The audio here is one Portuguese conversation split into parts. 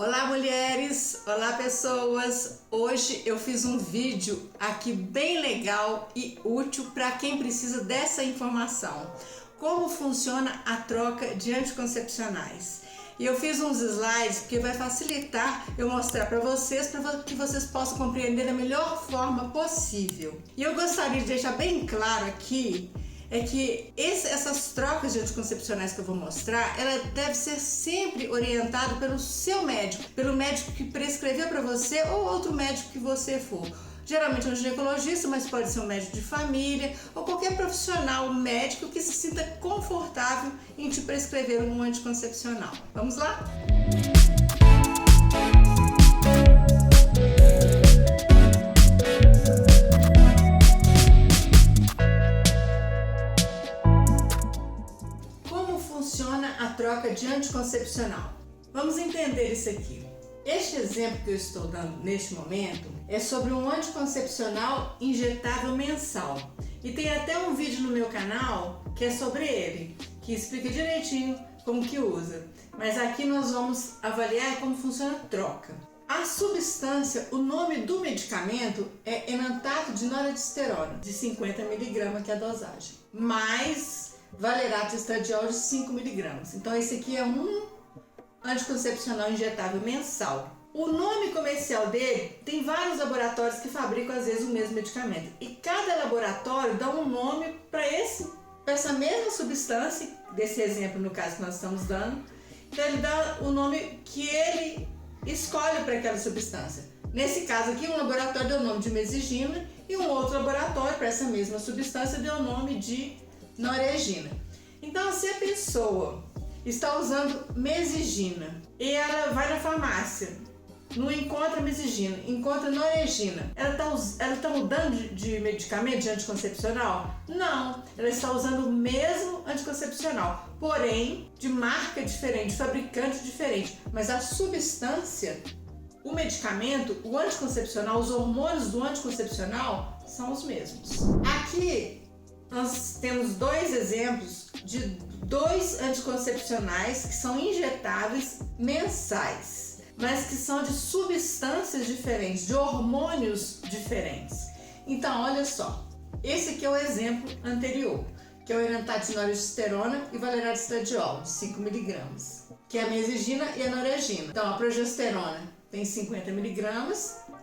Olá mulheres, olá pessoas! Hoje eu fiz um vídeo aqui bem legal e útil para quem precisa dessa informação. Como funciona a troca de anticoncepcionais. E eu fiz uns slides porque vai facilitar eu mostrar para que vocês possam compreender da melhor forma possível. E eu gostaria de deixar bem claro aqui que essas trocas de anticoncepcionais que eu vou mostrar, ela deve ser sempre orientada pelo seu médico, pelo médico que prescreveu para você ou outro médico que você for. Geralmente é um ginecologista, mas pode ser um médico de família ou qualquer profissional médico que se sinta confortável em te prescrever um anticoncepcional. Vamos lá? Funciona a troca de anticoncepcional. Vamos entender isso aqui. Este exemplo que eu estou dando neste momento é sobre um anticoncepcional injetável mensal. E tem até um vídeo no meu canal que é sobre ele, que explica direitinho como que usa. Mas aqui nós vamos avaliar como funciona a troca. A substância, o nome do medicamento é enantato de noradisterona, de 50 mg, que é a dosagem. Mais valerato estradiol de 5 mg. Então esse aqui é um anticoncepcional injetável mensal. O nome comercial dele tem vários laboratórios que fabricam às vezes o mesmo medicamento. E cada laboratório dá um nome para essa mesma substância, desse exemplo no caso que nós estamos dando. Então ele dá o nome que ele escolhe para aquela substância. Nesse caso aqui, um laboratório deu o nome de mesigina e um outro laboratório para essa mesma substância deu o nome de Noregina. Então, se a pessoa está usando mesigina e ela vai na farmácia, não encontra mesigina, encontra Noregina, ela está mudando de medicamento, de anticoncepcional? Não, ela está usando o mesmo anticoncepcional, porém de marca diferente, de fabricante diferente, mas a substância, o medicamento, o anticoncepcional, os hormônios do anticoncepcional são os mesmos. Aqui nós temos dois exemplos de dois anticoncepcionais que são injetáveis mensais, mas que são de substâncias diferentes, de hormônios diferentes. Então, olha só, esse aqui é o exemplo anterior, que é o enantato de noradisterona e valerato estradiol, de 5 mg, que é a mesigina e a noregina. Então, a progesterona tem 50 mg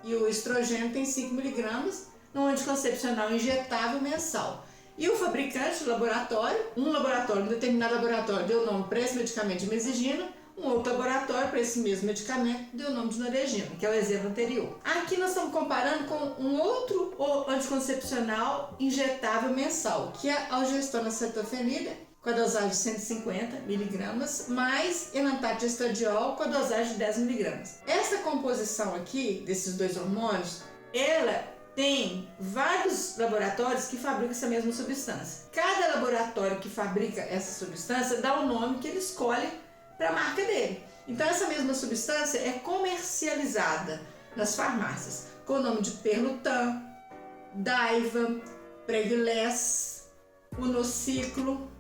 e o estrogênio tem 5 mg no anticoncepcional injetável mensal. E o fabricante, o laboratório, um determinado laboratório deu o nome para esse medicamento de mesigina, um outro laboratório para esse mesmo medicamento deu o nome de noregina, que é o exemplo anterior. Aqui nós estamos comparando com um outro anticoncepcional injetável mensal, que é a algestona cetofenida, com a dosagem de 150 mg, mais enantato de estradiol com a dosagem de 10 mg. Essa composição aqui, desses dois hormônios, ela tem vários laboratórios que fabricam essa mesma substância. Cada laboratório que fabrica essa substância dá o nome que ele escolhe para a marca dele. Então essa mesma substância é comercializada nas farmácias com o nome de Perlutan, Daiva, Pregiless, Unociclo,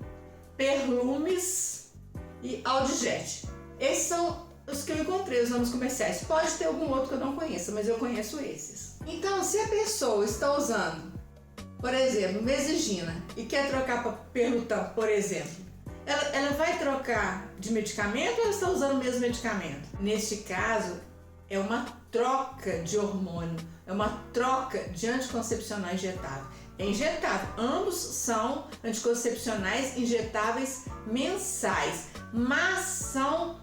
Perlumes e Aldijet. Esses são os que eu encontrei, os nomes comerciais. Pode ter algum outro que eu não conheça, mas eu conheço esses. Então, se a pessoa está usando, por exemplo, mesigina e quer trocar para Perlutan, por exemplo, ela vai trocar de medicamento ou ela está usando o mesmo medicamento? Neste caso, é uma troca de hormônio, é uma troca de anticoncepcional injetável. É injetável, ambos são anticoncepcionais injetáveis mensais, mas são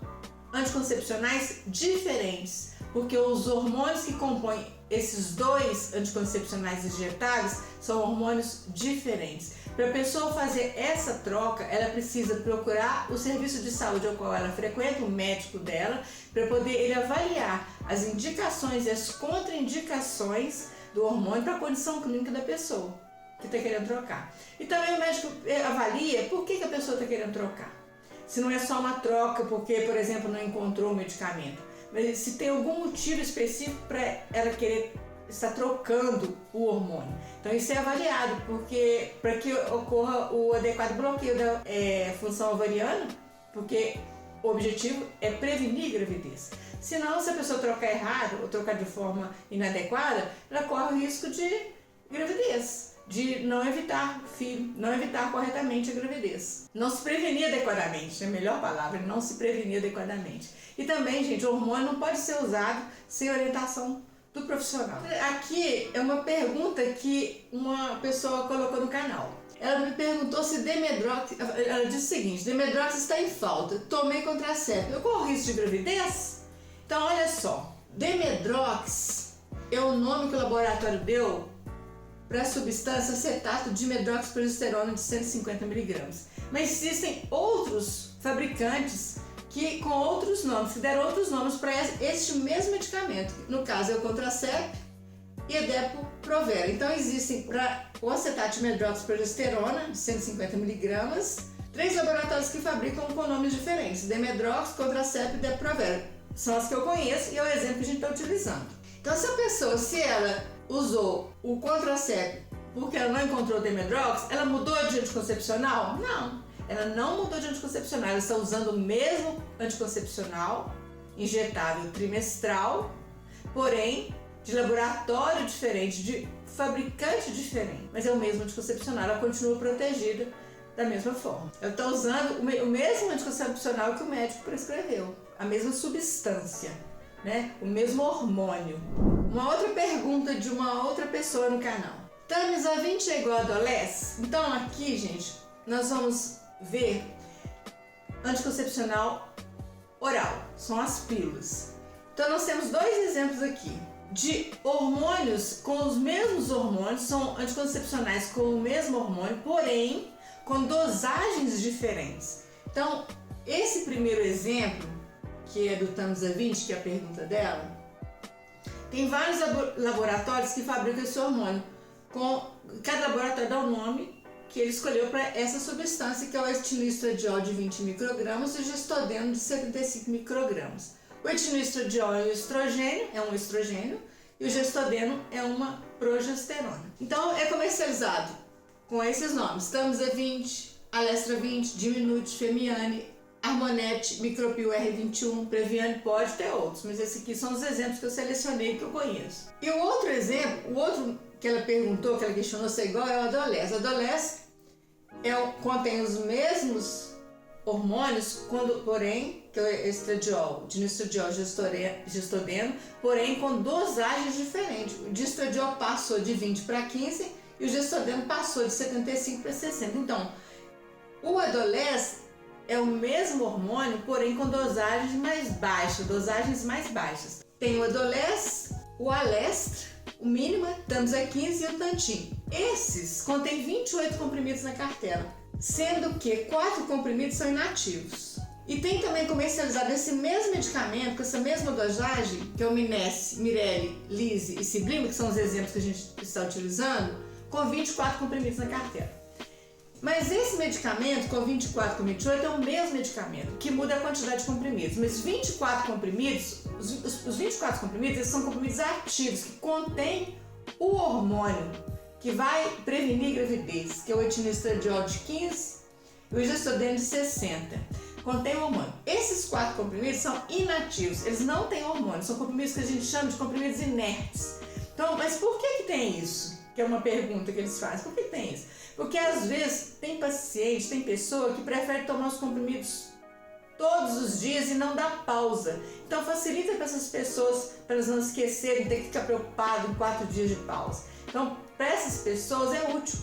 anticoncepcionais diferentes, porque os hormônios que compõem esses dois anticoncepcionais injetáveis são hormônios diferentes. Para a pessoa fazer essa troca, ela precisa procurar o serviço de saúde ao qual ela frequenta, o médico dela, para poder ele avaliar as indicações e as contraindicações do hormônio para a condição clínica da pessoa que está querendo trocar. E também o médico avalia por que a pessoa está querendo trocar. Se não é só uma troca porque, por exemplo, não encontrou o medicamento, mas se tem algum motivo específico para ela querer estar trocando o hormônio. Então isso é avaliado, porque para que ocorra o adequado bloqueio da função ovariana, porque o objetivo é prevenir gravidez. Senão, se a pessoa trocar errado ou trocar de forma inadequada, ela corre o risco de gravidez, de não evitar filho, não evitar corretamente a gravidez. Não se prevenir adequadamente, é a melhor palavra, não se prevenir adequadamente. E também, gente, o hormônio não pode ser usado sem orientação do profissional. Aqui é uma pergunta que uma pessoa colocou no canal. Ela me perguntou se Demedrox, ela disse o seguinte: Demedrox está em falta, tomei contraceptivo, eu corro risco de gravidez? Então olha só, Demedrox é o nome que o laboratório deu para a substância acetato de dimedroxiprogesterona de 150 mg. Mas existem outros fabricantes que com outros nomes, que deram outros nomes para este mesmo medicamento. No caso é o Contracep e Depo-Provera. Então existem para o acetato de dimedroxiprogesterona de 150 mg, 3 laboratórios que fabricam com nomes diferentes: Demedrox, Contracep e Depo-Provera. São as que eu conheço e é o exemplo que a gente está utilizando. Então se a pessoa, se ela usou o Contracep porque ela não encontrou o Demedrox, ela mudou de anticoncepcional? Não, ela não mudou de anticoncepcional, ela está usando o mesmo anticoncepcional injetável trimestral, porém de laboratório diferente, de fabricante diferente, mas é o mesmo anticoncepcional, ela continua protegida da mesma forma. Ela está usando o mesmo anticoncepcional que o médico prescreveu, a mesma substância, né? O mesmo hormônio. Uma outra pergunta de uma outra pessoa no canal: Tamiza 20 é igual a Dolés? Então aqui, gente, nós vamos ver anticoncepcional oral, são as pílulas. Então nós temos 2 exemplos aqui de hormônios com os mesmos hormônios, são anticoncepcionais com o mesmo hormônio, porém com dosagens diferentes. Então esse primeiro exemplo, que é do Tamiza 20, que é a pergunta dela, tem vários laboratórios que fabricam esse hormônio. Cada laboratório dá o nome que ele escolheu para essa substância, que é o etinoestradiol de 20 microgramas e o gestodeno de 75 microgramas. O etinoestradiol é um estrogênio e o gestodeno é uma progesterona. Então é comercializado com esses nomes: Tamiza 20, Alestra 20, Diminute, Femiane, Harmonete, Micropil R21, Previane, pode ter outros, mas esses aqui são os exemplos que eu selecionei, que eu conheço. E o outro exemplo, o outro que ela perguntou, que ela questionou se é igual, é o Adolés. O Adolés contém os mesmos hormônios, porém, que é o estradiol, dinestradiol, gestodeno, porém com dosagens diferentes. O distradiol passou de 20 para 15 e o gestodeno passou de 75 para 60. Então, o Adolés é o mesmo hormônio, porém com dosagens mais baixas. Tem o Adolés, o Alestra, o Mínima, Tamiza 15 e o Tantim. Esses contêm 28 comprimidos na cartela, sendo que 4 comprimidos são inativos. E tem também comercializado esse mesmo medicamento, com essa mesma dosagem, que é o Minesse, Mirelle, Lise e Ciblima, que são os exemplos que a gente está utilizando, com 24 comprimidos na cartela. Mas esse medicamento, com 24 com 28, é o mesmo medicamento, que muda a quantidade de comprimidos. Mas 24 comprimidos, os 24 comprimidos, eles são comprimidos ativos, que contêm o hormônio que vai prevenir gravidez, que é o etinoestradiol de 15 e o gestodeno de 60. Contém hormônio. Esses 4 comprimidos são inativos, eles não têm hormônio, são comprimidos que a gente chama de comprimidos inertes. Então, mas por que tem isso? Que é uma pergunta que eles fazem. Por que tem isso? Porque às vezes tem paciente, tem pessoa que prefere tomar os comprimidos todos os dias e não dá pausa. Então facilita para essas pessoas, para elas não esquecerem, ter que ficar preocupado em 4 dias de pausa. Então para essas pessoas é útil.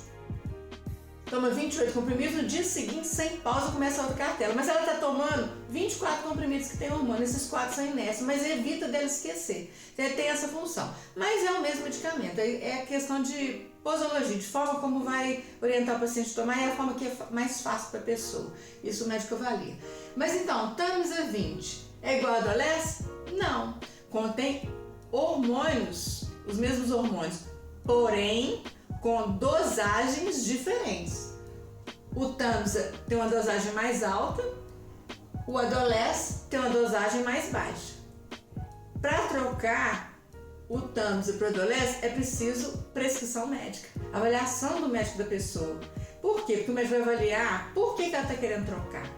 Toma 28 comprimidos, no dia seguinte, sem pausa, começa a outra cartela. Mas ela está tomando 24 comprimidos que tem hormônio, esses 4 são inertes, mas evita dela esquecer. Então, tem essa função. Mas é o mesmo medicamento, é a questão de posologia, de forma como vai orientar o paciente a tomar, é a forma que é mais fácil para a pessoa. Isso o médico avalia. Mas então, Tamiza 20 é igual a Adolés? Não. Contém hormônios, os mesmos hormônios, porém com dosagens diferentes. O Tamiza tem uma dosagem mais alta, o Adolés tem uma dosagem mais baixa. Para trocar o Tamiza para o Adolés é preciso prescrição médica, avaliação do médico da pessoa. Por quê? Porque o médico vai avaliar por que ela está querendo trocar,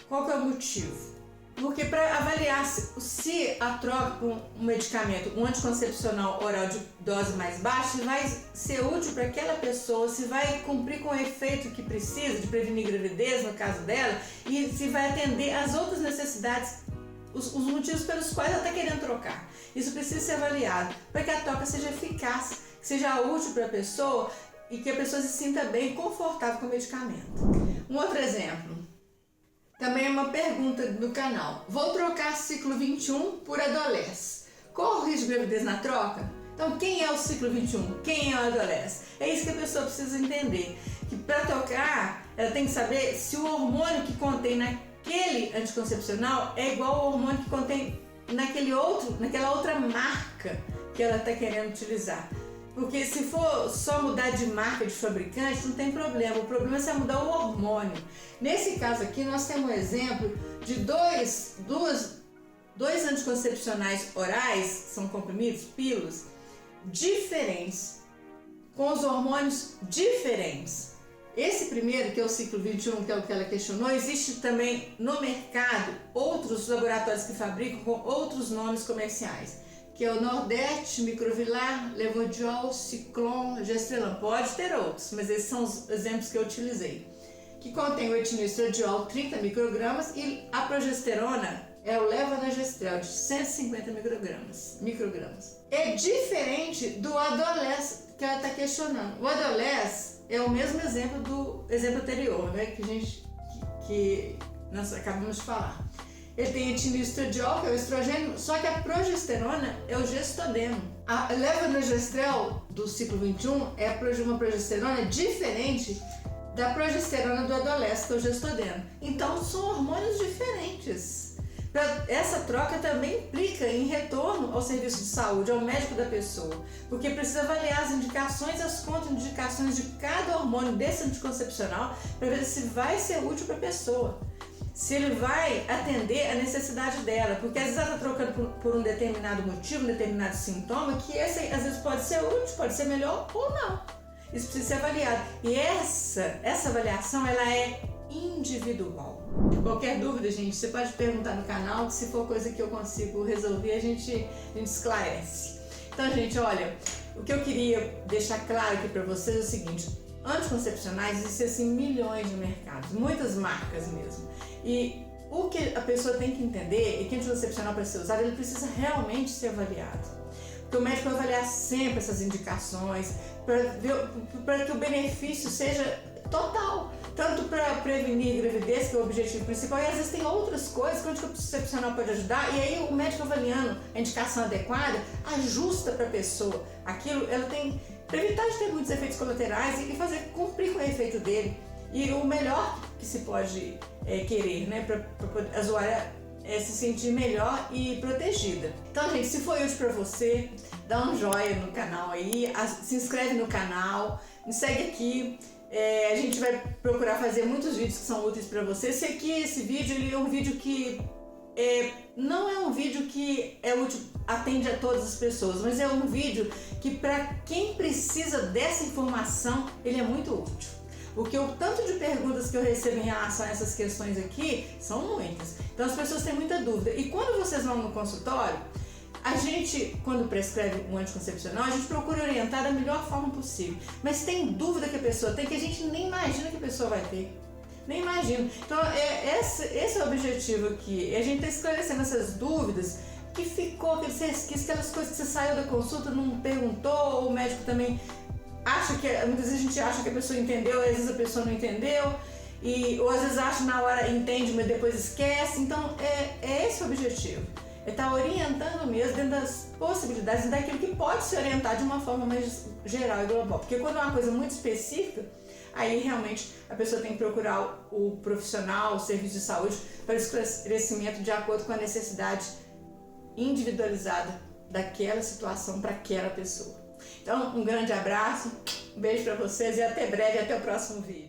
qual que é o motivo. Porque para avaliar se a troca por um medicamento, um anticoncepcional oral de dose mais baixa, vai ser útil para aquela pessoa, se vai cumprir com o efeito que precisa de prevenir gravidez, no caso dela, e se vai atender às outras necessidades, os motivos pelos quais ela está querendo trocar. Isso precisa ser avaliado para que a troca seja eficaz, que seja útil para a pessoa e que a pessoa se sinta bem, confortável com o medicamento. Um outro exemplo. Também é uma pergunta do canal. Vou trocar ciclo 21 por Adolesce. Corre o risco de gravidez na troca? Então, quem é o ciclo 21? Quem é o Adolesce? É isso que a pessoa precisa entender. Que para trocar, ela tem que saber se o hormônio que contém naquele anticoncepcional é igual ao hormônio que contém naquela outra marca que ela está querendo utilizar. Porque se for só mudar de marca de fabricante, não tem problema. O problema é se mudar o hormônio. Nesse caso aqui, nós temos um exemplo de dois anticoncepcionais orais, são comprimidos, pílulas, diferentes, com os hormônios diferentes. Esse primeiro, que é o ciclo 21, que é o que ela questionou, existe também no mercado outros laboratórios que fabricam com outros nomes comerciais, que é o Nordeste, Microvilar, Levodiol, Ciclon, Gestrelan. Pode ter outros, mas esses são os exemplos que eu utilizei. Que contém o etinoestradiol, 30 microgramas, e a progesterona é o Levonorgestrel, de 150 microgramas. É diferente do Adolesce que ela está questionando. O Adolesce é o mesmo exemplo do exemplo anterior, né, que nós acabamos de falar. Ele tem etinoestradiol, que é o estrogênio, só que a progesterona é o gestodeno. A levonorgestrel do ciclo 21 é uma progesterona diferente da progesterona do Adolesce, que é o gestodeno. Então são hormônios diferentes. Essa troca também implica em retorno ao serviço de saúde, ao médico da pessoa, porque precisa avaliar as indicações e as contraindicações de cada hormônio desse anticoncepcional para ver se vai ser útil para a pessoa, se ele vai atender a necessidade dela, porque às vezes ela está trocando por um determinado motivo, um determinado sintoma, que esse às vezes pode ser útil, pode ser melhor ou não. Isso precisa ser avaliado. E essa avaliação, ela é individual. Qualquer dúvida, gente, você pode perguntar no canal, se for coisa que eu consigo resolver, a gente esclarece. Então, gente, olha, o que eu queria deixar claro aqui para vocês é o seguinte: anticoncepcionais existem assim milhões de mercados, muitas marcas mesmo. E o que a pessoa tem que entender é que anticoncepcional, para ser usado, ele precisa realmente ser avaliado. Porque o médico vai avaliar sempre essas indicações para que o benefício seja total, tanto para prevenir gravidez, que é o objetivo principal, e às vezes tem outras coisas que o anticoncepcional pode ajudar, e aí o médico avaliando a indicação adequada, ajusta para a pessoa aquilo, ela tem, para evitar de ter muitos efeitos colaterais e fazer cumprir com o efeito dele. E o melhor que se pode querer, né, para a usuária se sentir melhor e protegida. Então, gente, se foi útil para você, dá um joinha no canal aí, se inscreve no canal, me segue aqui. A gente vai procurar fazer muitos vídeos que são úteis para você. Esse vídeo ele é um vídeo que não é um vídeo que é útil, atende a todas as pessoas, mas é um vídeo que para quem precisa dessa informação, ele é muito útil. Porque o tanto de perguntas que eu recebo em relação a essas questões aqui são muitas. Então as pessoas têm muita dúvida. E quando vocês vão no consultório, a gente, quando prescreve um anticoncepcional, a gente procura orientar da melhor forma possível. Mas tem dúvida que a pessoa tem que a gente nem imagina que a pessoa vai ter. Nem imagina. Então esse é o objetivo aqui. A gente está esclarecendo essas dúvidas que ficou, aquelas coisas que você saiu da consulta, não perguntou, ou o médico também muitas vezes a gente acha que a pessoa entendeu, às vezes a pessoa não entendeu, ou às vezes acha na hora entende, mas depois esquece. Então é esse o objetivo, é estar orientando mesmo dentro das possibilidades e daquilo que pode se orientar de uma forma mais geral e global, porque quando é uma coisa muito específica, aí realmente a pessoa tem que procurar o profissional, o serviço de saúde, para esclarecimento de acordo com a necessidade individualizada daquela situação para aquela pessoa. Então, um grande abraço, um beijo para vocês e até breve, até o próximo vídeo.